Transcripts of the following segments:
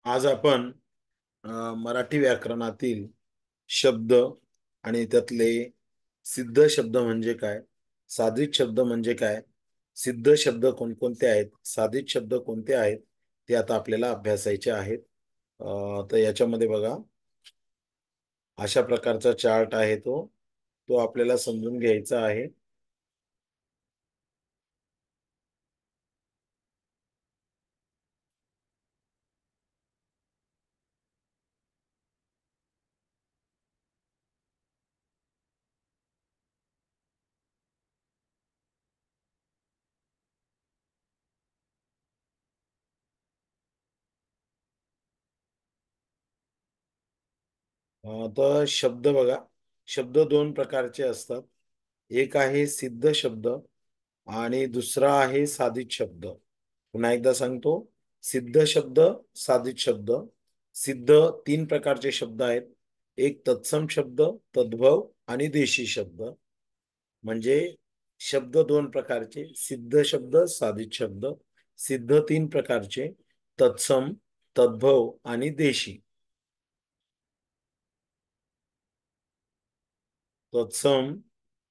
आज आपण मराठी व्याकरणातील शब्द आणि त्यातले सिद्ध शब्द म्हणजे काय, साधित शब्द म्हणजे काय, सिद्ध शब्द कोणकोणते आहेत, साधित शब्द कोणते आहेत, ते आता आपल्याला अभ्यासायचे आहेत. तर याच्यामध्ये बघा, अशा प्रकारचा चार्ट आहे तो तो आपल्याला समजून घ्यायचा आहे. तर शब्द बघा, शब्द दोन प्रकारचे असतात. एक आहे सिद्ध शब्द आणि दुसरा आहे साधित शब्द. पुन्हा एकदा सांगतो, सिद्ध शब्द, साधित शब्द. सिद्ध तीन प्रकारचे शब्द आहेत. एक तत्सम शब्द, तद्भव आणि देशी शब्द. म्हणजे शब्द दोन प्रकारचे, सिद्ध शब्द, साधित शब्द. सिद्ध तीन प्रकारचे, तत्सम, तद्भव आणि देशी. तत्सम,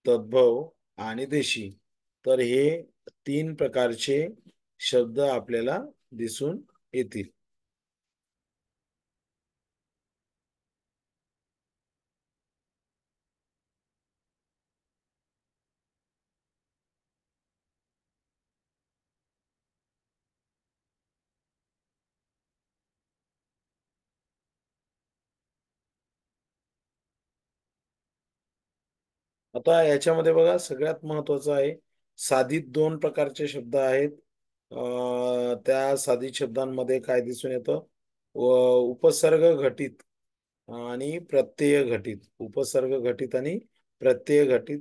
तद्भव आणि देशी. तर हे तीन प्रकारचे शब्द आपल्याला दिसून येतील. आता याच्यामध्ये बघा, सगळ्यात महत्वाचं आहे, साधित दोन प्रकारचे शब्द आहेत. त्या साधित शब्दांमध्ये काय दिसून येतं, उपसर्ग घटित आणि प्रत्यय घटित. उपसर्ग घटित आणि प्रत्यय घटित.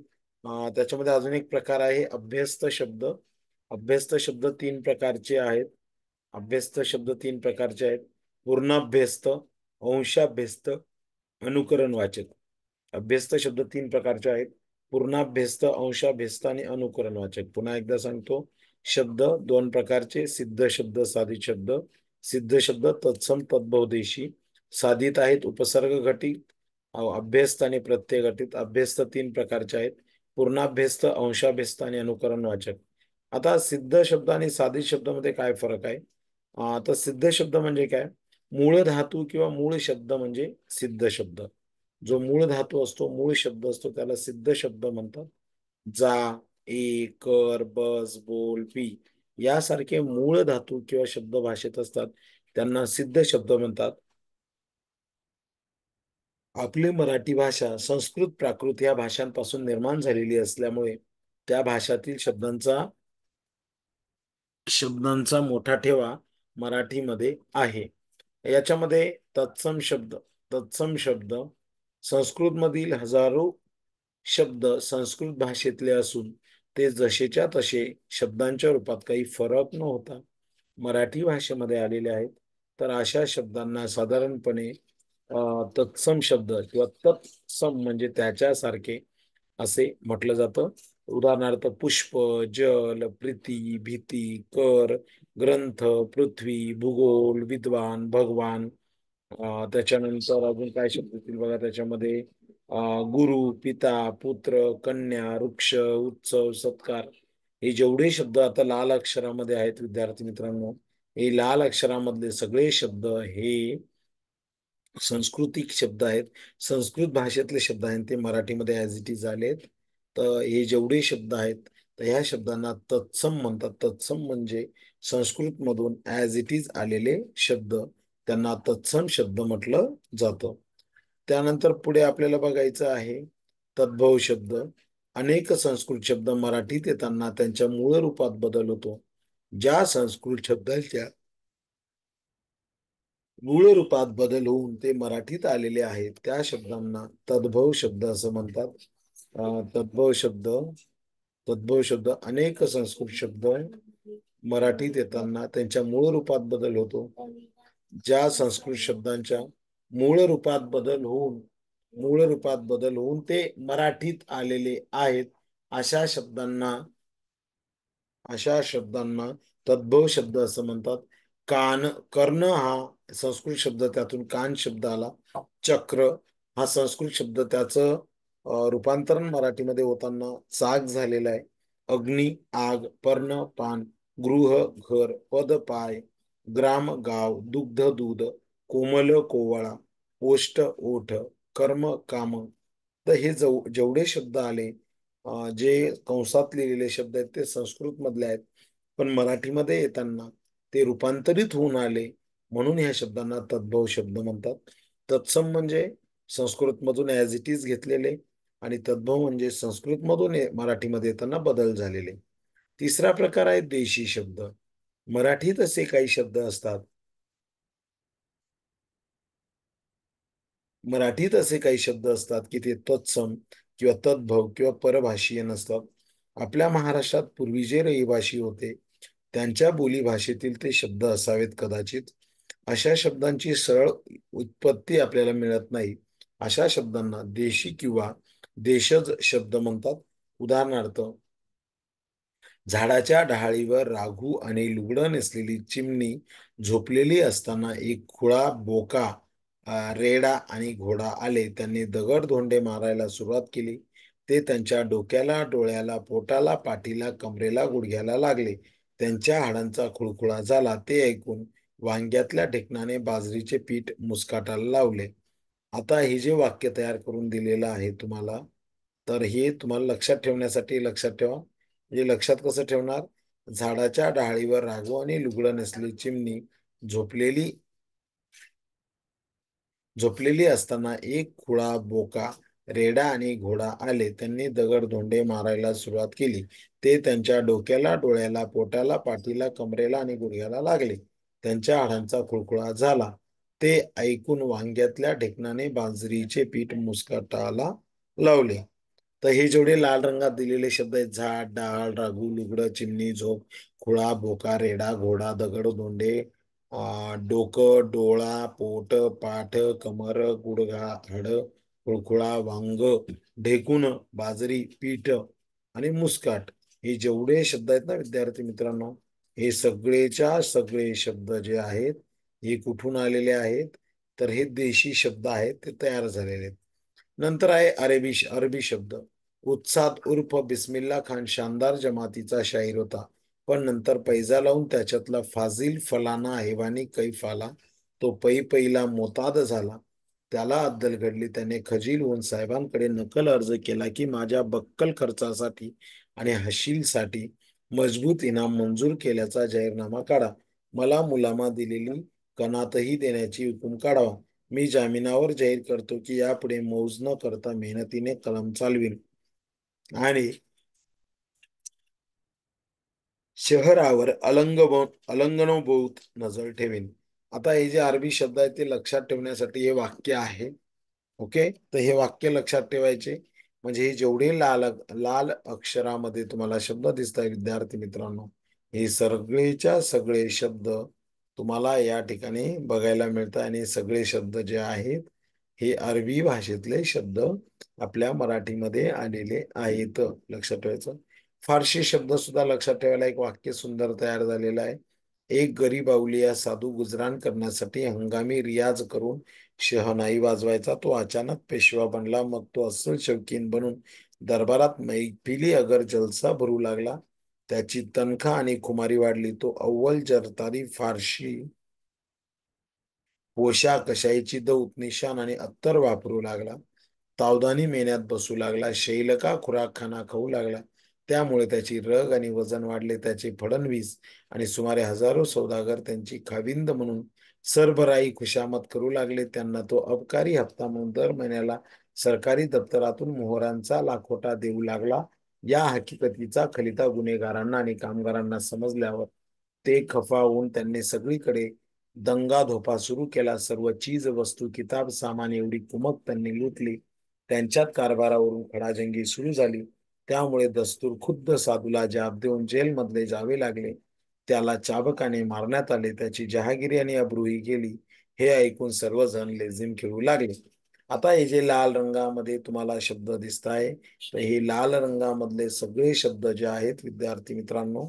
त्याच्यामध्ये अजून एक प्रकार आहे अभ्यस्त शब्द. अभ्यस्त शब्द तीन प्रकारचे आहेत. अभ्यस्त शब्द तीन प्रकारचे आहेत: पूर्णाभ्यस्त, अंशाभ्यस्त, अनुकरण वाचक. अभ्यस्त शब्द तीन प्रकारचे आहेत: पूर्णाभ्यस्त, अंशाभ्यस्त आणि अनुकरण वाचक. पुन्हा एकदा सांगतो, शब्द दोन प्रकारचे: सिद्ध शब्द, साधित शब्द. सिद्ध शब्द तत्सम, तद्भव, देशी. साधित आहेत उपसर्ग घटित, अभ्यस्त आणि प्रत्यय घटित. अभ्यस्त तीन प्रकारचे आहेत: पूर्णाभ्यस्त, अंशाभ्यस्त आणि अनुकरण वाचक. आता सिद्ध शब्द आणि साधित शब्दामध्ये काय फरक आहे? तर सिद्ध शब्द म्हणजे काय? मूळ धातू किंवा मूळ शब्द म्हणजे सिद्ध शब्द. जो मूळ धातू असतो, मूळ शब्द असतो, त्याला सिद्ध शब्द म्हणतात. जा, ए, कर, बस, बोल, पी यासारखे मूळ धातू किंवा शब्द भाषेत असतात, त्यांना सिद्ध शब्द म्हणतात. आपली मराठी भाषा संस्कृत, प्राकृत या भाषांपासून निर्माण झालेली असल्यामुळे त्या भाषातील शब्दांचा मोठा ठेवा मराठीमध्ये आहे. याच्यामध्ये तत्सम शब्द संस्कृतमधील हजारो शब्द संस्कृत भाषेतले असून ते जसेच्या तसे शब्दांच्या रूपात काही फरक न होता मराठी भाषेमध्ये आलेले आहेत. तर अशा शब्दांना साधारणपणे तत्सम शब्द किंवा तत्सम म्हणजे त्याच्यासारखे असे म्हटलं जातं. उदाहरणार्थ पुष्प, जल, प्रीती, भीती, कर, ग्रंथ, पृथ्वी, भूगोल, विद्वान, भगवान. त्याच्यानंतर अजून काय शब्द येतील बघा त्याच्यामध्ये, गुरु, पिता, पुत्र, कन्या, वृक्ष, उत्सव, सत्कार. हे जेवढे शब्द आता लाल अक्षरामध्ये आहेत विद्यार्थी मित्रांनो, हे लाल अक्षरामधले सगळे शब्द हे संस्कृतिक शब्द आहेत. संस्कृत भाषेतले शब्द आहेत, ते मराठीमध्ये ऍज इट इज आलेत. तर हे जेवढे शब्द आहेत, तर ह्या शब्दांना तत्सम म्हणतात. तत्सम म्हणजे संस्कृत मधून ऍज इट इज आलेले शब्द, त्यांना तत्सम शब्द म्हटलं जातं. त्यानंतर पुढे आपल्याला बघायचं आहे तद्भव शब्द. अनेक संस्कृत शब्द मराठीत येताना त्यांच्या मूळ रूपात बदल होतो. ज्या संस्कृत शब्दांच्या मूळ रूपात बदल होऊन ते मराठीत आलेले आहेत, त्या शब्दांना तद्भव शब्द असं म्हणतात. तद्भव शब्द, तद्भव शब्द अनेक संस्कृत शब्द मराठीत येताना त्यांच्या मूळ रूपात बदल होतो. ज्या संस्कृत शब्दांच्या मूळ रूपात बदल होऊन मूळ रूपात बदल होऊन ते मराठीत आलेले आहेत, अशा शब्दांना अशा शब्दांना तद्भव शब्द असं म्हणतात. कान, कर्ण हा संस्कृत शब्द, त्यातून कान शब्द आला. चक्र हा संस्कृत शब्द, त्याचं रूपांतरण मराठीमध्ये होताना चाक झालेलं आहे. अग्नी आग, पर्ण पान, गृह घर, पद पाय, ग्राम गाव, दुग्ध दूध, कोमल कोवळा, ओष्ट ओठ, कर्म काम. तर हे जेवढे शब्द आले, जे कंसात लिहिलेले शब्द आहेत ते संस्कृत मधले आहेत, पण मराठीमध्ये येताना ते रूपांतरित होऊन आले, म्हणून ह्या शब्दांना तद्भव शब्द म्हणतात. तत्सम म्हणजे संस्कृत मधून ऍज इट इज घेतलेले, आणि तद्भव म्हणजे संस्कृत मधून मराठीमध्ये येताना बदल झालेले. तिसरा प्रकार आहे देशी शब्द. मराठीत असे काही शब्द असतात, मराठीत असे काही शब्द असतात की ते तत्सम किंवा तद्भव किंवा परभाषीय नसतात. आपल्या महाराष्ट्रात पूर्वी जे रहिवासी होते त्यांच्या बोली भाषेतील ते शब्द असावेत कदाचित. अशा शब्दांची सरळ उत्पत्ती आपल्याला मिळत नाही. अशा शब्दांना देशी किंवा देशज शब्द म्हणतात. उदाहरणार्थ, झाडाच्या डहाळीवर राघू आणि लुगडं नेसलेली चिमणी झोपलेली असताना एक खुळा बोका, रेडा आणि घोडा आले. त्यांनी दगड धोंडे मारायला सुरुवात केली. ते त्यांच्या डोक्याला, डोळ्याला, पोटाला, पाठीला, कमरेला, गुडघ्याला लागले. त्यांच्या हाडांचा खुळखुळा झाला. ते ऐकून वांग्यातल्या ढेकणाने बाजरीचे पीठ मुस्काटाला लावले. आता हे जे वाक्य तयार करून दिलेलं आहे तुम्हाला, तर हे तुम्हाला लक्षात ठेवण्यासाठी लक्षात ठेवा. म्हणजे लक्षात कसं ठेवणार? झाडाच्या डहाळीवर राघू आणि लुगडं नसली चिमणी झोपलेली झोपलेली असताना एक खुळा बोका, रेडा आणि घोडा आले. त्यांनी दगड धोंडे मारायला सुरुवात केली. ते त्यांच्या डोक्याला, डोळ्याला, पोटाला, पाठीला, कमरेला आणि गुडघ्याला लागले. त्यांच्या हाडांचा खुळखुळा झाला. ते ऐकून वांग्यातल्या ढेकणाने बाजरीचे पीठ मुस्कटाला लावले. तर हे जेवढे लाल रंगात दिलेले शब्द आहेत, झाड, डाळ, राघू, लुगडं, चिमणी, झोप, खुळा, बोका, रेडा, घोडा, दगड, धोंडे, डोकं, डोळा, पोट, पाठ, कमर, गुडघा, हाड, खुळखुळा, वांग, ढेकून, बाजरी, पीठ आणि मुस्काट, हे जेवढे शब्द आहेत ना विद्यार्थी मित्रांनो, हे सगळेच्या सगळे शब्द जे आहेत हे कुठून आलेले आहेत? तर हे देशी शब्द आहेत, ते तयार झालेले आहेत. नंतर आहे अरबी अरबी शब्द. उत्साद उर्फ बिस्मिल्ला खान शानदार जमातीचा शाहीर होता, पण नंतर पैजा लावून त्याच्यातला फाजिल फलाना हैवानी कैफ आला. तो पैला मोताद झाला. त्याला अद्दल घडली. त्याने खजील होऊन साहेबांकडे नकल अर्ज केला की माझ्या बक्कल खर्चासाठी आणि हशीलसाठी मजबूत इनाम मंजूर केल्याचा जाहीरनामा काढा. मला मुलामा दिलेली कनातही देण्याची हुकूम काढावा. मी जामिनावर जाहीर करतो की यापुढे मौज न करता मेहनतीने कलम चालवीन आणि शहरावर अलंगनोबोत नजर ठेवीन. आता हे जे अरबी शब्द आहेत ते लक्षात ठेवण्यासाठी हे वाक्य आहे. ओके, तर हे वाक्य लक्षात ठेवायचे. म्हणजे हे जेवढे लाल लाल अक्षरामध्ये तुम्हाला शब्द दिसत आहे विद्यार्थी मित्रांनो, हे सगळेच्या सगळे शब्द तुम्हाला या ठिकाणी बघायला मिळतात. आणि सगळे शब्द जे आहेत हे अरबी भाषेतले शब्द आपल्या मराठीमध्ये आलेले आहेत. लक्षात ठेवायचं. फारशी शब्द सुद्धा लक्षात ठेवायला एक वाक्य सुंदर तयार झालेलं आहे. एक गरीब अवलिया साधू गुजराण करण्यासाठी हंगामी रियाज करून शहनाई वाजवायचा. तो अचानक पेशवा बनला. मग तो अस्सल शौकीन बनून दरबारात मैफिली अगर जलसा भरू लागला. त्याची तनखा आणि खुमारी वाढली. तो अव्वल जरतारी फारशी पोशाख, कशाईची दौत, निशाण आणि अत्तर वापरू लागला. तावदानी मेन्यात बसू लागला. शैलका खुराकखाना खाऊ लागला. त्यामुळे त्याची रग आणि वजन वाढले. त्याचे फडणवीस आणि सुमारे हजारो सौदागर त्यांची खाविंद म्हणून सरभराई खुशामत करू लागले. त्यांना तो अबकारी हप्ता म्हणून दर महिन्याला सरकारी दप्तरातून मोहरांचा लाखोटा देऊ लागला. या हकीकतीचा खलिता गुन्हेगारांना आणि कामगारांना समजल्यावर ते खफा होऊन त्यांनी सगळीकडे दंगाधोपा सुरू केला. सर्व चीज वस्तू, किताब, सामान एवढी कुमक त्यांनी लुटली. त्यांच्यात कारभारावरून खडाजंगी सुरू झाली. त्यामुळे दस्तूर खुद्द साधूला जाब देऊन जेलमधले जावे लागले. त्याला चाबकाने मारण्यात आले. त्याची जहागिरी आणि अब्रूही गेली. हे ऐकून सर्वजण लेझीम खेळू लागले. आता हे जे लाल रंगामध्ये तुम्हाला शब्द दिसत आहे, तर हे लाल रंगामधले सगळे शब्द जे आहेत विद्यार्थी मित्रांनो,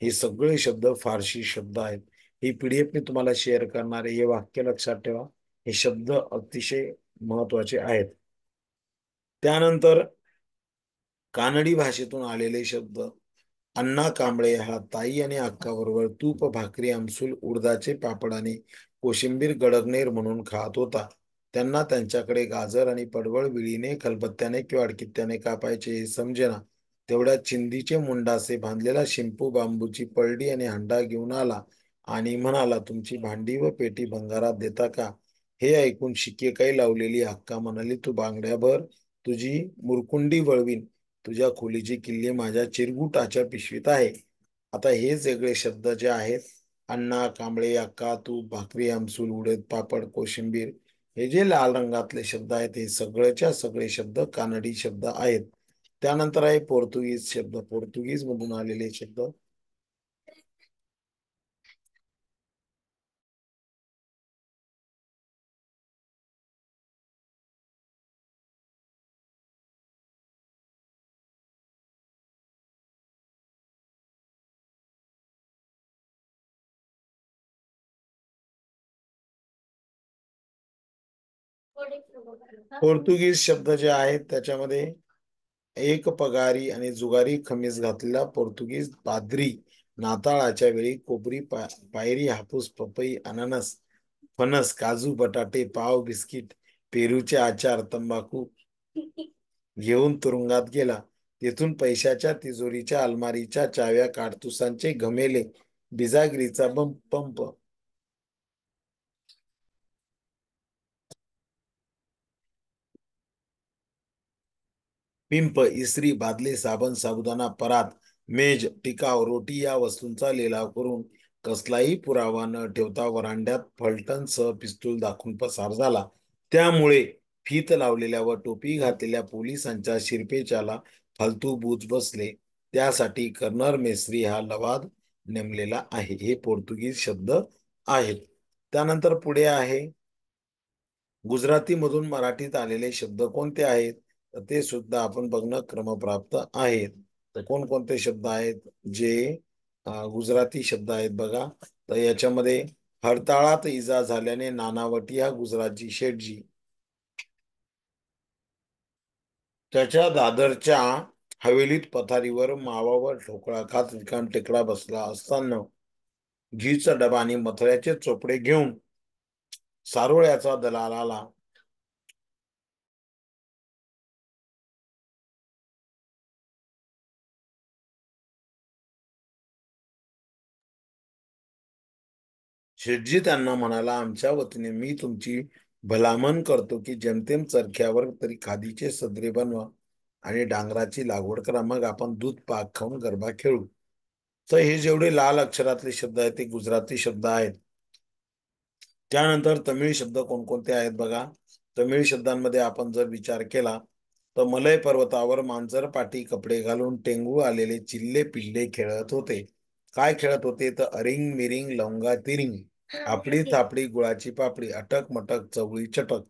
हे सगळे शब्द फारशी शब्द आहेत. ही PDF मी तुम्हाला शेअर करणार आहे. हे वाक्य लक्षात ठेवा. हे शब्द अतिशय महत्वाचे आहेत. त्यानंतर कानडी भाषेतून आलेले शब्द. अण्णा कांबळे हा ताई आणि अक्काबरोबर तूप, भाकरी, आमसूल, उडदाचे पापड आणि कोशिंबीर गडगनेर म्हणून खात होता. त्यांना त्यांच्याकडे गाजर आणि पडवळ विळीने, खलबत्त्याने किंवा अडकित्त्याने कापायचे हे समजेना. तेवढ्या चिंधीचे मुंडासे बांधलेला शिंपू, बांबूची पळडी आणि हंडा घेऊन आला आणि म्हणाला, तुमची भांडी व पेटी भंगारात देता का? हे ऐकून शिकेकाई लावलेली अक्का म्हणाली, तू बांगड्या भर, तुझी मुरकुंडी वळवीन. तुझ्या खोलीची किल्ली माझ्या चिरगुटाच्या पिशवीत आहे. आता हे वेगळे शब्द जे आहेत, अण्णा, कांबळे, अक्का, तूप, भाकरी, आमसूल, उडद, पापड, कोशिंबीर, हे जे लाल रंगातले शब्द आहेत, हे सगळेच्या सगळे शब्द कानडी शब्द आहेत. त्यानंतर आहे पोर्तुगीज शब्द. पोर्तुगीज मधून आलेले शब्द. पोर्तुगीज शब्द जे आहेत त्याच्यामध्ये एक पगारी आणि जुगारी खमीस घातलेला पोर्तुगीज पाद्री नाताळाच्या वेळी कोबरी, पायरी, हापूस, पपई, अननस, फणस, काजू, बटाटे, पाव, बिस्किट, पेरूचे आचार, तंबाखू घेऊन तुरुंगात गेला. तेथून पैशाच्या तिजोरीच्या अलमारीच्या चाव्या, काडतुसांचे घमेले, बिजागिरीचा पंप, पिंप, इस्त्री, बादली, साबण, साबुदाणा, परात, मेज, टिकाव, रोटी या वस्तूंचा लिलाव करून कसलाही पुरावा न ठेवता वरांड्यात फलटणसह पिस्तूल दाखवून पसार झाला. त्यामुळे फीत लावलेल्या व टोपी घातलेल्या पोलिसांच्या शिरपेच्याला फालतू बूज बसले. त्यासाठी कर्नल मेस्त्री हा लवाद नेमलेला आहे. हे पोर्तुगीज शब्द आहेत. त्यानंतर पुढे आहे गुजराती मधून मराठीत आलेले शब्द कोणते आहेत? तर ते सुद्धा आपण बघणं क्रमप्राप्त आहेत. तर कोणकोणते शब्द आहेत जे गुजराती शब्द आहेत बघा. तर याच्यामध्ये हरताळात इजा झाल्याने नानावटी हा गुजराती शेठजी त्याच्या दादरच्या हवेलीत पथारीवर मावावर ठोकळा खात रिकाम टेकडा बसला असताना घीचा डबा आणि मथळ्याचे चोपडे घेऊन सारोळ्याचा दलाल आला. शेठजी त्यांना म्हणाला, आमच्या वतीने मी तुमची भलामण करतो की जेमतेम चरख्यावर तरी खादीचे सदरे बनवा आणि डांगराची लागवड करा. मग आपण दूध पाक खाऊन गरबा खेळू. तर हे जेवढे लाल अक्षरातले शब्द आहेत ते गुजराती शब्द आहेत. त्यानंतर तमिळ शब्द कोणकोणते आहेत बघा. तमिळ शब्दांमध्ये आपण जर विचार केला तर मलय पर्वतावर मांजर पाटी कपडे घालून टेंगू आलेले चिल्ले पिल्ले खेळत होते. काय खेळत होते? तर अरिंग मिरिंग लवंगा तिरिंग, आपडी थापडी गुळाची पापडी, अटक मटक चवळी चटक,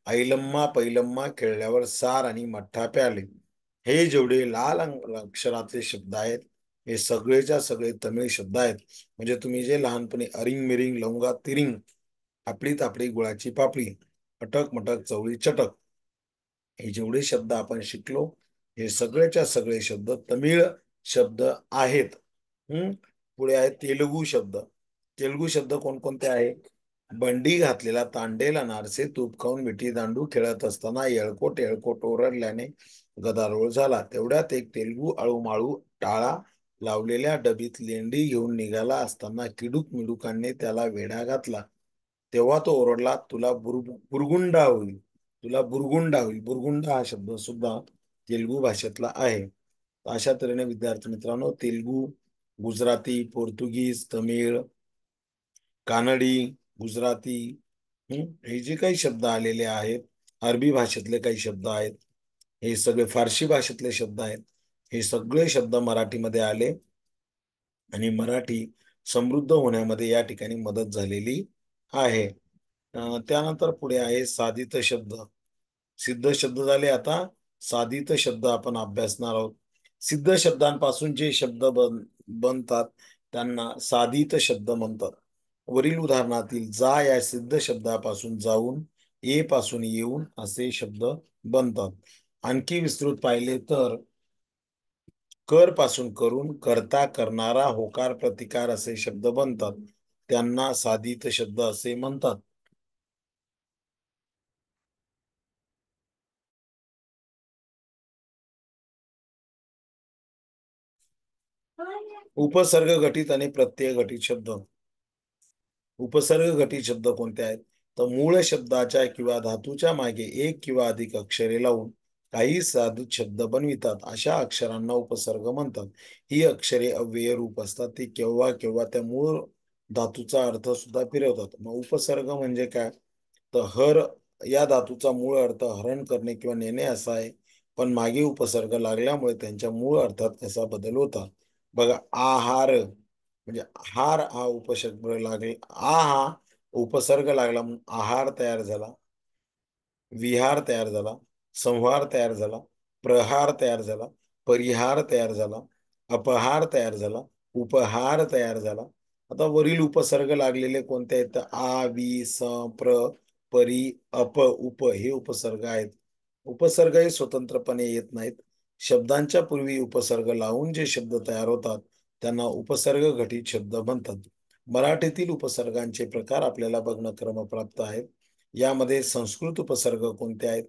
ऐलम्मा पैलम्मा खेळल्यावर सार आणि मठ्ठा प्याले. हे जेवढे लाल अक्षरातले शब्द आहेत हे सगळेच्या सगळे तमिळ शब्द आहेत. म्हणजे तुम्ही जे लहानपणी अरिंग मिरिंग लवंगा तिरिंग, आपली तापडी गुळाची पापडी, अटक मटक चवळी चटक, हे जेवढे शब्द आपण शिकलो हे सगळेच्या सगळे शब्द तमिळ शब्द आहेत. पुढे आहे तेलुगू शब्द. तेलुगू शब्द कोणकोणते आहेत? बंडी घातलेला तांडेल अनारसे तूप खाऊन विटी दांडू खेळत असताना येळकोट येळकोट ओरडल्याने गदारोळ झाला. तेवढ्यात एक तेलुगू आळूमाळू टाळा लावलेल्या डबीत लेंडी घेऊन निघाला असताना किडूक मिडूकांनी त्याला वेढा घातला. तेव्हा तो ओरडला, तुला बुरगुंडा होईल, तुला बुरगुंडा होईल. बुरगुंडा हा शब्द सुद्धा तेलुगू भाषेतला आहे. अशा तऱ्हेने विद्यार्थी मित्रांनो तेलुगू, गुजराती, पोर्तुगीज, तमिळ, कानडी, गुजराती, हे जे काही शब्द आलेले आहेत, अरबी भाषेतले काही शब्द आहेत, हे सगळे फारसी भाषेतले शब्द आहेत. हे सगळे शब्द मराठीमध्ये आले आणि मराठी समृद्ध होण्यामध्ये या ठिकाणी मदत झालेली आहे. त्यानंतर पुढे आहे साधित शब्द. सिद्ध शब्द झाले. आता साधित शब्द आपण अभ्यासणार आहोत. सिद्ध शब्दांपासून जे शब्द बनतात त्यांना साधित शब्द म्हणतात. वरील उदाहरणातील जा या सिद्ध शब्दापासून जाऊन ए पासून येऊन असे शब्द बनतात. आणखी विस्तृत पाहिले तर कर पासून करून, करता, करणारा, होकार, प्रतिकार असे शब्द बनतात. त्यांना साधित शब्द असे म्हणतात. उपसर्ग घटित आणि प्रत्यय घटित शब्द. उपसर्ग घटित शब्द कोणते आहेत? तर मूळ शब्दाच्या किंवा धातूच्या मागे एक किंवा अधिक अक्षरे लावून काही साधित शब्द बनवितात. अशा अक्षरांना उपसर्ग म्हणतात. ही अक्षरे अव्यय रूप असतात. ती केव्हा केव्हा त्या मूळ धातूचा अर्थ सुद्धा फिरवतात. मग उपसर्ग म्हणजे काय? तर हर या धातूचा मूळ अर्थ हरण करणे किंवा नेणे असा आहे. पण मागे उपसर्ग लागल्यामुळे त्यांच्या मूळ अर्थात असा बदल होता. बघा, आहार म्हणजे हार हा उपसर्ग लागला, हा उपसर्ग लागला म्हणून आहार तयार झाला, विहार तयार झाला, संहार तयार झाला, प्रहार तयार झाला, परिहार तयार झाला, अपहार तयार झाला, उपहार तयार झाला. आता वरील उपसर्ग लागलेले कोणते आहेत? तर आ, वि, स, प्र, परी, अप, उप हे उपसर्ग आहेत. उपसर्ग हे स्वतंत्रपणे येत नाहीत. शब्दांच्या पूर्वी उपसर्ग लावून जे शब्द तयार होतात त्यांना उपसर्ग घटित शब्द म्हणतात. मराठीतील उपसर्गांचे प्रकार आपल्याला बघणं क्रमप्राप्त आहेत. यामध्ये संस्कृत उपसर्ग कोणते आहेत?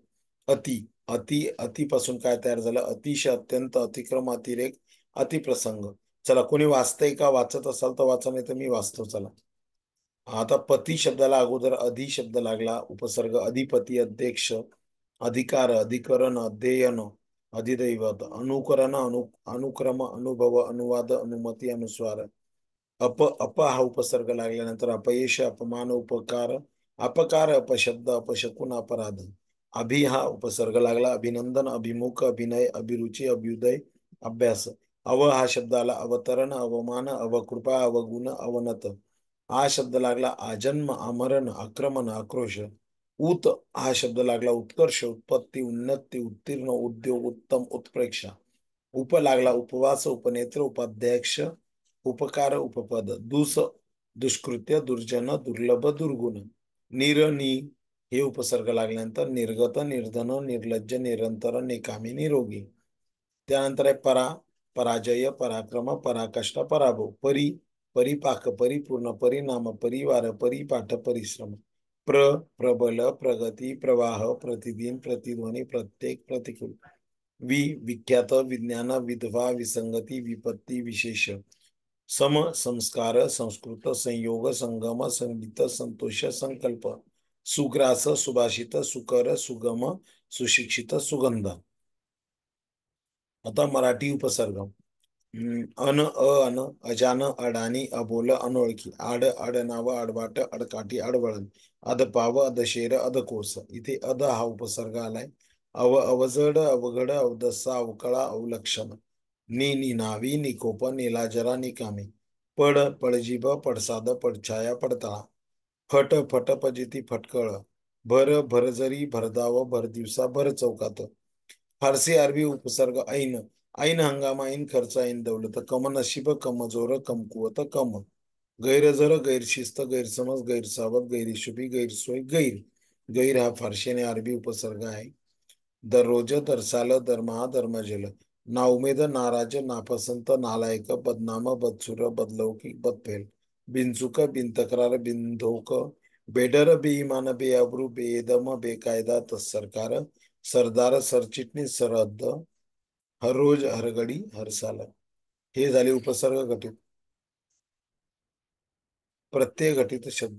अति, अतिपासून काय तयार झालं? अतिशय, अत्यंत, अतिक्रम, अतिरेक, अतिप्रसंग. चला, कोणी वाचतंय का? वाचत असाल तर वाचा, नाही तर मी वाचतो. चला, आता पती शब्दाला अगोदर अधि शब्द लागला. उपसर्ग अधिपती, अध्यक्ष, अधिकार, अधिकरण, अध्ययन, अधिदैवत, अनुकरण, अनुक्रम, अनुभव, अनुवाद, अनुमती, अनुस्वार. अप हा उपसर्ग लागल्यानंतर अपयश, अपमान, उपकार, अपकार, अपशब्द, अपशकुन, अपराध. अभि हा उपसर्ग लागला. अभिनंदन, अभिमुख, अभिनय, अभिरुची, अभ्युदय, अभ्यास. अव हा शब्द आला. अवतरण, अवमान, अवकृपा, अवगुण, अवनत. हा शब्द लागला. आजन्म, आमरण, आक्रमण, आक्रोश. उत हा शब्द लागला. उत्कर्ष, उत्पत्ती, उन्नती, उत्तीर्ण, उद्योग, उत्तम, उत्प्रेक्षा. उप लागला. उपवास, उपनेत्र, उपाध्यक्ष, उपकार, उपपद. दुष्कृत्य, दुर्जन, दुर्लभ, दुर्गुण. नि हे उपसर्ग लागल्यानंतर निर्गत, निर्धन, निर्लज्ज, निरंतर, निकामी, निरोगी. त्यानंतर आहे पराजय, पराक्रम, पराकाष्ठा, पराभव. परिपाक, परिपूर्ण, परिणाम, परिवार, परिपाठ, परिश्रम. प्रबल, प्रगती, प्रवाह, प्रतिदिन, प्रतिध्वनी, प्रत्येक, प्रतिकूल. विख्यात, विज्ञान, विधवा, विसंगती, विपत्ती, विशेष. संस्कार, संस्कृत, संयोग, संगम, संगीत, संतोष, संकल्प. सुग्रास, सुभाषित, सुकर, सुगम, सुशिक्षित, सुगंध. आता मराठी उपसर्ग. अन, अजान, अडाणी, अबोल, अनोळखी. आडनाव, आडवाट, अडकाठी, अडवळण. अधपाव, अधशेर, अधकोस. इथे अध हा उपसर्ग आलाय. अवजड, अवघड, अवदसा, अवकळा, अवलक्षण. निनावी, निकोप, निलाजरा, निकामी. पडजीभ, पडसाद, पडछाया, पडताळा. फजिती, फटकळ. भरजरी, भरधाव, भरदिवसा, भर चौकात. फारसी अरबी उपसर्ग ऐन, ऐन हंगाम, ऐन खर्च, ऐन दौलत. कमनशीब, कमजोर, कमकुवत, कम. गैरजर, गैरशिस्त, गैरसमज, गैरसावध, गैरहिशोबी, गैरसोय, गैर हा फारसी आणि अरबी उपसर्ग आहे. दररोज, दरसाल, दरमहा, दरमजल. नाउमेद, नाराज, नापसंत, नालायक, बदनाम, बदसूर, बदलौकिक, बदफेल. बिनचूक, बिनतक्रार, बिनधोक. बेडर, बेईमान, बेअब्रू, बेदम, बेकायदा, तत्सरकार. सरदार, सरचिटणीस, सरहद्द. हर रोज, हर घडी, हर साल. हे झाले उपसर्ग घटित. प्रत्यय घटित शब्द.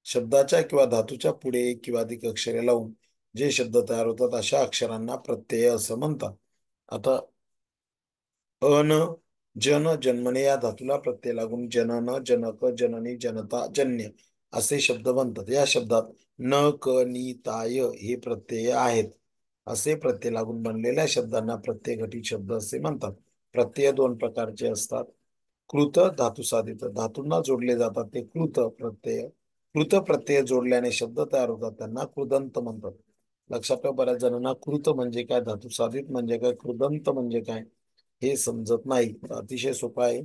शब्दाच्या किंवा धातूच्या पुढे एक किंवा अधिक अक्षरे लावून जे शब्द तयार होतात अशा अक्षरांना प्रत्यय असं म्हणतात. आता अन, जन्मने या धातूला प्रत्यय लागून जनन, जनक, जननी, जनता, जन्य असे शब्द बनतात. या शब्दात न, क, नि, ताय हे प्रत्यय आहेत. असे प्रत्यय लागून बनलेल्या शब्दांना प्रत्यय घटित शब्द असे म्हणतात. प्रत्यय दोन प्रकारचे असतात. कृत, धातू साधित. धातूंना जोडले जातात ते कृत प्रत्यय. कृत प्रत्यय जोडल्याने शब्द तयार होतात त्यांना कृदंत म्हणतात. लक्षात ठेवा, बऱ्याच जणांना कृत म्हणजे काय, धातू साधित म्हणजे काय, कृदंत म्हणजे काय हे समजत नाही. अतिशय सोपा आहे.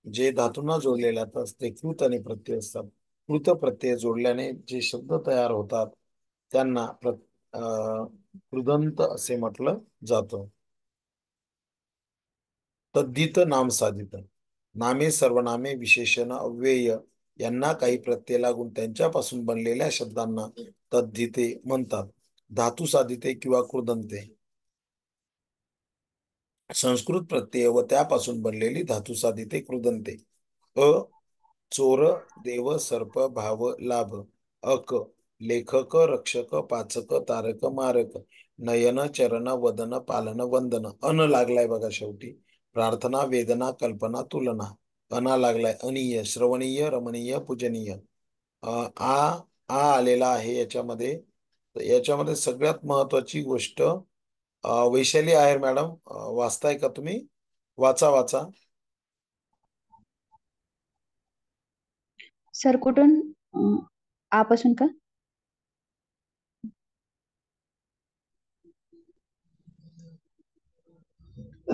जे धातूंना जोडलेले असतात ते कृत आणि प्रत्यय असतात. कृत प्रत्यय जोडल्याने जे शब्द तयार होतात त्यांना कृदंत असे म्हटलं जातं. तद्धित नाम साधित. नामे, सर्वनामे, विशेषण, अव्यय यांना काही प्रत्यय लागून त्यांच्यापासून बनलेल्या शब्दांना तद्धिते म्हणतात. धातू साधिते किंवा कृदंते. संस्कृत प्रत्यय व त्यापासून बनलेली धातू साधिते कृदंते. अ चोर, देव, सर्प, भाव, लाभ. अक लेखक, रक्षक, पाचक, तारक, मारक. नयन, चरण, वदन, पालन, वंदन. अन लागलाय बघा शेवटी. प्रार्थना, वेदना, कल्पना, तुलना. अना लागलाय अनीय, श्रवणीय, रमणीय, पूजनीय. आ आ आलेला आहे याच्यामध्ये. तर याच्यामध्ये सगळ्यात महत्वाची गोष्ट वैशाली आहेर मॅडम, वाचताय का तुम्ही? वाचा वाचा. सर कुठून आपासून का?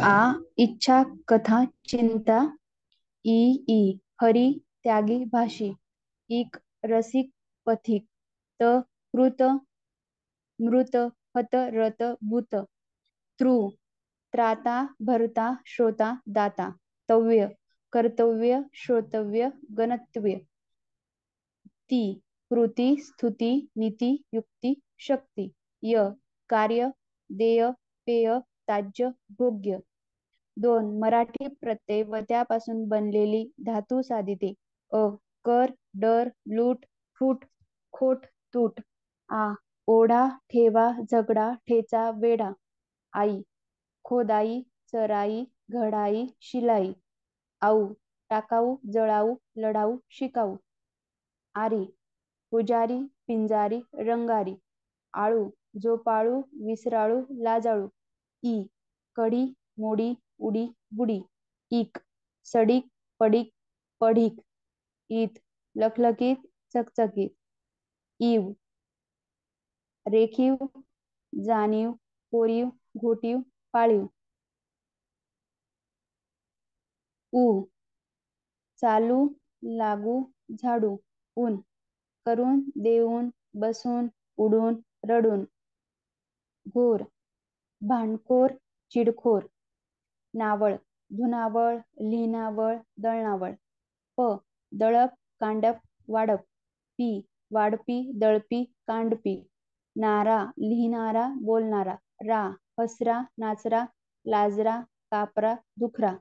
आ इच्छा, कथा, चिंता. ई ई हरी, त्यागी, भाषी. इक रसिक, पथिक. त कृत, मृत, हत, रत, भूत. तृ त्राता, भरता, श्रोता, दाता. तव्य कर्तव्य, श्रोतव्य, गणतव्य. ती कृती, स्तुती, नीती, युक्ती, शक्ती. य कार्य, देय, पेय, त्याज्य, भोग्य. दोन मराठी प्रत्यय व त्यापासून बनलेली धातू साधिते. अ कर, डर, लूट, फूट, खोट, तूट. आ ओढा, ठेवा, झगडा, ठेचा, वेढा. आई खोदाई, चराई, घडाई, शिलाई. आऊ टाकाऊ, जळाऊ, लढाऊ, शिकाऊ. आरी पुजारी, पिंजारी, रंगारी. आळू झोपाळू, विसराळू, लाजाळू. ई कढी, मोडी, उडी, बुडी. इक सडीक, पडीक, पढीक. ईत लखलखीत, चकचकीत. इव रेखीव, जाणीव, कोरीव, घोटीव, पाळीव. उ चालू, लागू, झाडू. ऊन करून, देऊन, बसून, उडून, रडून. घोर भांडखोर, चिडखोर. नावळ धुनावळ, लिहिणावळ, दळणावळ. प दळप, कांडप, वाडप. पी वाडपी, दळपी, कांडपी. नारा लिहिणारा, बोलणारा. रा हसरा, नाचरा, लाजरा, कापरा, दुखरा.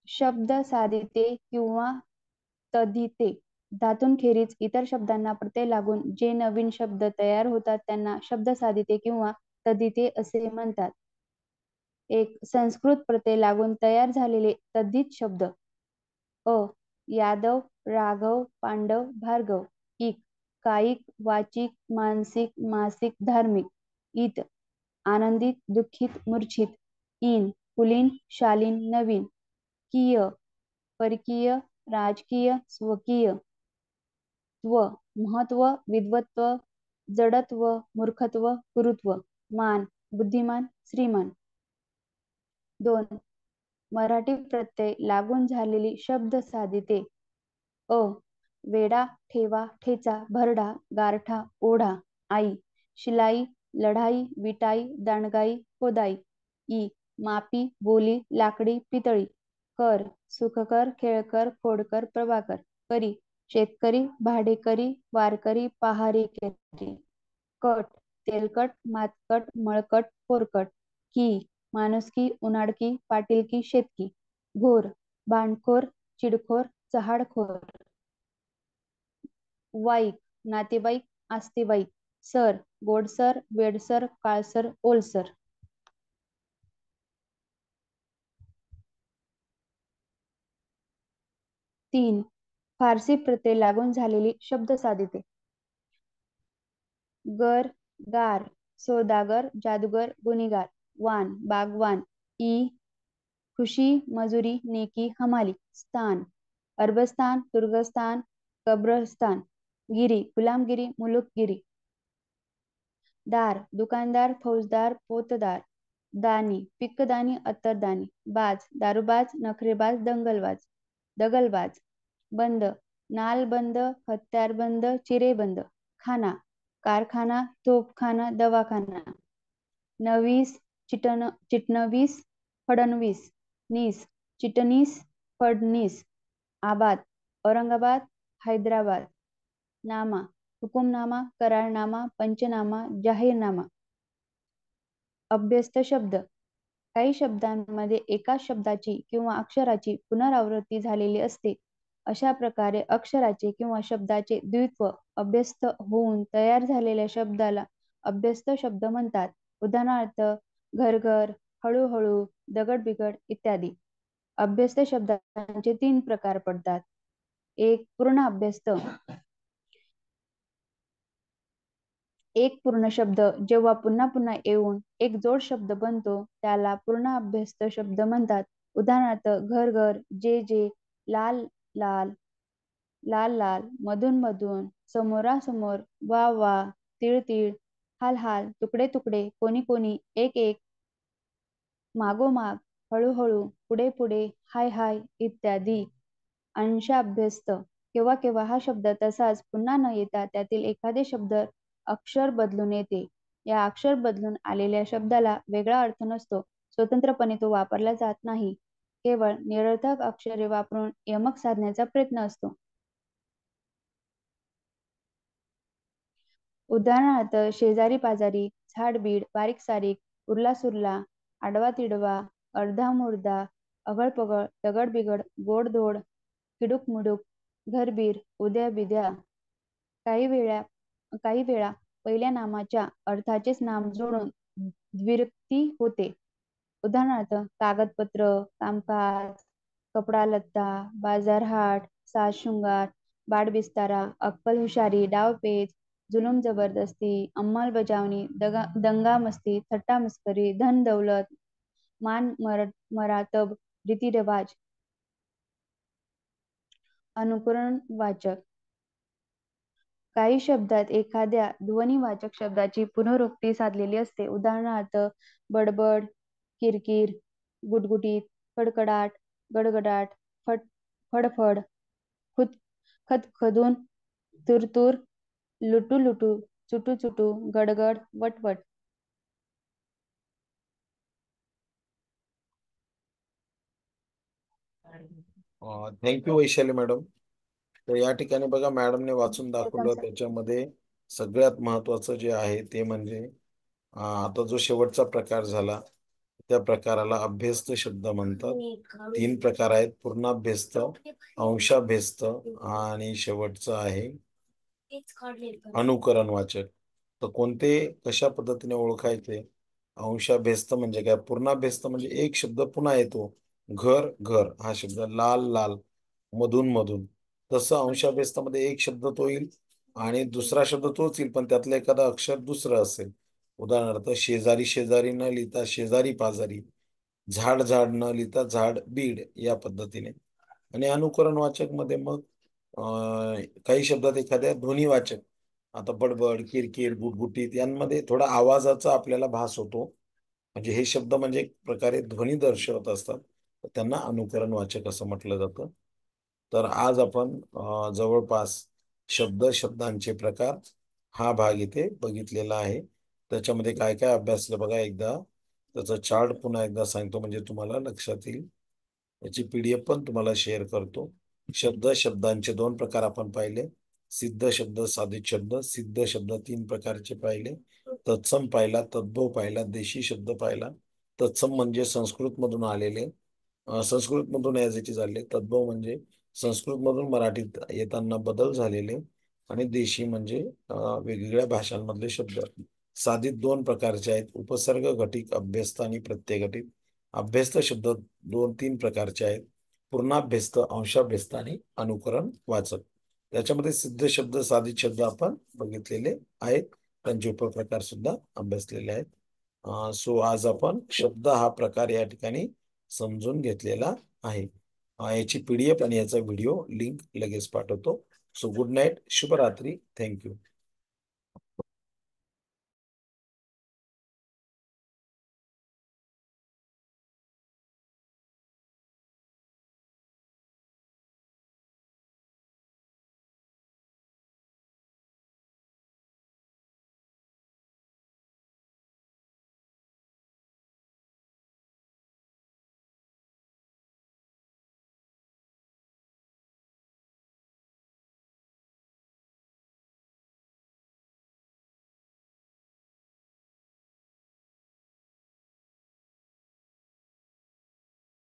शब्द साधिते किंवा तद्धिते. धातूंखेरीज इतर शब्दांना प्रत्यय लागून जे नवीन शब्द तयार होतात त्यांना शब्द साधिते किंवा तद्धिते असे म्हणतात. एक संस्कृत प्रत्यय लागून तयार झालेले तद्धित शब्द. अ यादव, राघव, पांडव, भार्गव. इक कायिक, वाचिक, मानसिक, मासिक, धार्मिक. इत आनंदित, दुःखित, मूर्छित. इन कुलीन, शालीन, नवीन. कीय परकीय, राजकीय, स्वकीय. त्व महत्व, विद्वत्व, जडत्व, मूर्खत्व, गुरुत्व. मान बुद्धिमान, श्रीमान. दोन मराठी प्रत्यय लागून झालेली शब्द साधिते. अ वेडा, ठेवा, ठेचा, भरडा, गारठा, ओढा. आई शिलाई, लढाई, विटाई, दांडगाई, खोदाई. ई मापी, बोली, लाकडी, पितळी. कर सुखकर, खेळकर, खोडकर, प्रभाकर. करी शेतकरी, भाडेकरी, वारकरी, पहारेकरी. कट तेलकट, मातकट, मळकट, कोरकट. की माणुसकी, उनाडकी, पाटीलकी, शेतकी. घोर भांडखोर, चिडखोर, चहाडखोर. वाईक नातेवाईक, आस्तेवाईक. सर गोडसर, वेडसर, काळसर, ओलसर. तीन फारसी प्रत्यय लागून झालेली शब्द साधिते. गर गार, सौदागर, जादूगर, गुन्हेगार. वान बागवान. ई खुशी, मजुरी, नेकी, हमाली. स्थान अरबस्तान, तुर्गस्तान, कब्रस्तान. गिरी गुलामगिरी, मुलुकगिरी. दार दुकानदार, फौजदार, पोतदार. दानी पिक्कदानी अत्तरदानी, बाज दारूबाज नखरेबाज दगलबाज, बंद नालबंद हत्यारबंद चिरेबंद, खाना कारखाना तोपखाना दवाखाना, नवीस चिटणवीस फडणवीस, नीस चिटणीस फडणीस, आबाद औरंगाबाद हैदराबाद, नामा हुकुमनामा करारनामा पंचनामा जाहीरनामा. अभ्यस्त शब्द काही शब्दांमध्ये एकाच शब्दाची किंवा अक्षराची पुनरावृत्ती झालेली असते. अशा प्रकारे अक्षराचे किंवा शब्दाचे द्वित्व अभ्यस्त होऊन तयार झालेल्या शब्दाला अभ्यस्त शब्द म्हणतात. उदाहरणार्थ घरघर, हळूहळू, दगडबिगड इत्यादी. अभ्यस्त शब्दांचे 3 प्रकार पडतात. एक पूर्ण अभ्यस्त. एक पूर्ण शब्द जेव्हा पुन्हा पुन्हा येऊन एक जोड शब्द बनतो त्याला पूर्ण अभ्यस्त शब्द म्हणतात. उदाहरणार्थ घर जे लाल लाल लाल लाल, मधून मधून, समोरासमोर, वा वा, तीळ तीळ, हाल हाल, तुकडे तुकडे, कोणी कोणी, एक एक, मागोमाग, हळूहळू, पुढे पुढे, हाय हाय इत्यादी. अंशाभ्यस्त केव्हा केव्हा हा शब्द तसाच पुन्हा न येता त्यातील एखादे शब्द अक्षर बदलून येते. या अक्षर बदलून आलेल्या शब्दाला वेगळा अर्थ नसतो. स्वतंत्रपणे तो वापरला जात नाही. केवळ निरर्थक अक्षरे वापरून यमक साधण्याचा प्रयत्न असतो. उदाहरणार्थ शेजारी पाजारी, झाडबीड, बारीक सारीक, उरला सुरला, आडवा तिडवा, अर्धा मुर्दा, अगळपगळ, दगडबिगड, गोडधोड, किडूक घरबीर, उद्या बिद्या. काही वेळा पहिल्या नामाच्या अर्थाचेच नाम जोडून द्विरुक्ती होते. उदाहरणार्थ कागदपत्र, कामकाज, कपडा लत्ता, बाजारहाट, साजशृंगार, बाडबिस्तारा, अक्कल हुशारी, डावपेच, जुलूम जबरदस्ती, अंमलबजावणी, दंगा मस्ती, थट्टा मस्करी, धन दौलत, मान मरातब, रीतिरिवाज. अनुकरण वाचक काही शब्दात एखाद्या ध्वनिवाचक शब्दाची पुनरुक्ती साधलेली असते. उदाहरणार्थ बडबड, किरकिर, गुटगुटीत, कडकडाट, गडगडाट, फडफड, खदखदून, तुरतुर, लुटूलुटू, चुटूचुटू, गडगड, वटवट. Thank you Vaishali madam. तर या ठिकाणी बघा मॅडमने वाचून वेलकम दाखवलं. सर. त्याच्यामध्ये सगळ्यात महत्वाचं जे आहे ते म्हणजे आता जो शेवटचा प्रकार झाला त्या प्रकाराला अभ्यस्त शब्द म्हणतात. 3 प्रकार आहेत: पूर्णाभ्यस्त, अंशाभ्यस्त आणि शेवटचं आहे अनुकरण वाचक. तर कोणते कशा पद्धतीने ओळखायचे? अंशाभ्यस्त म्हणजे काय? पूर्णाभ्यस्त म्हणजे एक शब्द पुन्हा येतो. घर घर हा शब्द, लाल लाल, मधून मधून. तसं अंशाभ्यस्तामध्ये एक शब्द तो येईल आणि दुसरा शब्द तोच येईल पण त्यातलं एखादं अक्षर दुसरं असेल. उदाहरणार्थ शेजारी शेजारी न लिहिता शेजारी पाजारी, झाड झाड न लिहिता झाड बीड या पद्धतीने. आणि अनुकरण वाचक मध्ये मग काही शब्दात एखाद्या ध्वनिवाचक, आता बडबड, किरकिर, गुटगुटीत यांमध्ये थोडा आवाजाचा आपल्याला भास होतो. म्हणजे हे शब्द म्हणजे एक प्रकारे ध्वनी दर्शवत असतात. तर त्यांना अनुकरण वाचक असं म्हटलं जातं. तर आज आपण जवळपास शब्दांचे प्रकार हा भाग इथे बघितलेला आहे. त्याच्यामध्ये काय काय अभ्यासलं बघा एकदा. त्याचा चार्ट पुन्हा एकदा सांगतो म्हणजे तुम्हाला लक्षात येईल. याची पीडीएफ पण तुम्हाला शेअर करतो. शब्दांचे 2 प्रकार आपण पाहिले. सिद्ध शब्द, साधित शब्द. सिद्ध शब्द 3 प्रकारचे पाहिले. तत्सम पाहिला, तद्भव पाहिला, देशी शब्द पाहिला. तत्सम म्हणजे संस्कृत मधून आलेले, संस्कृत मधून ॲज इट इज आलेले. तद्भव म्हणजे संस्कृत मधून मराठीत येताना बदल झालेले. आणि देशी म्हणजे वेगवेगळ्या भाषांमधले शब्द. साधित 2 प्रकारचे आहेत: उपसर्ग घटिक, अभ्यस्त आणि प्रत्ययघटित. अभ्यस्त शब्द 2-3 प्रकारचे आहेत: पूर्णाभ्यस्त, अंशाभ्यस्त आणि अनुकरण वाचक. त्याच्यामध्ये सिद्ध शब्द, साधित शब्द आपण बघितलेले आहेत. त्यांचे उपप्रकार सुद्धा अभ्यासलेले आहेत. सो आज आपण शब्द हा प्रकार या ठिकाणी समजून घेतलेला आहे. याची पीडीएफ आणि याचा व्हिडिओ लिंक लगेच पाठवतो. सो गुड नाईट, शुभरात्री, थँक्यू.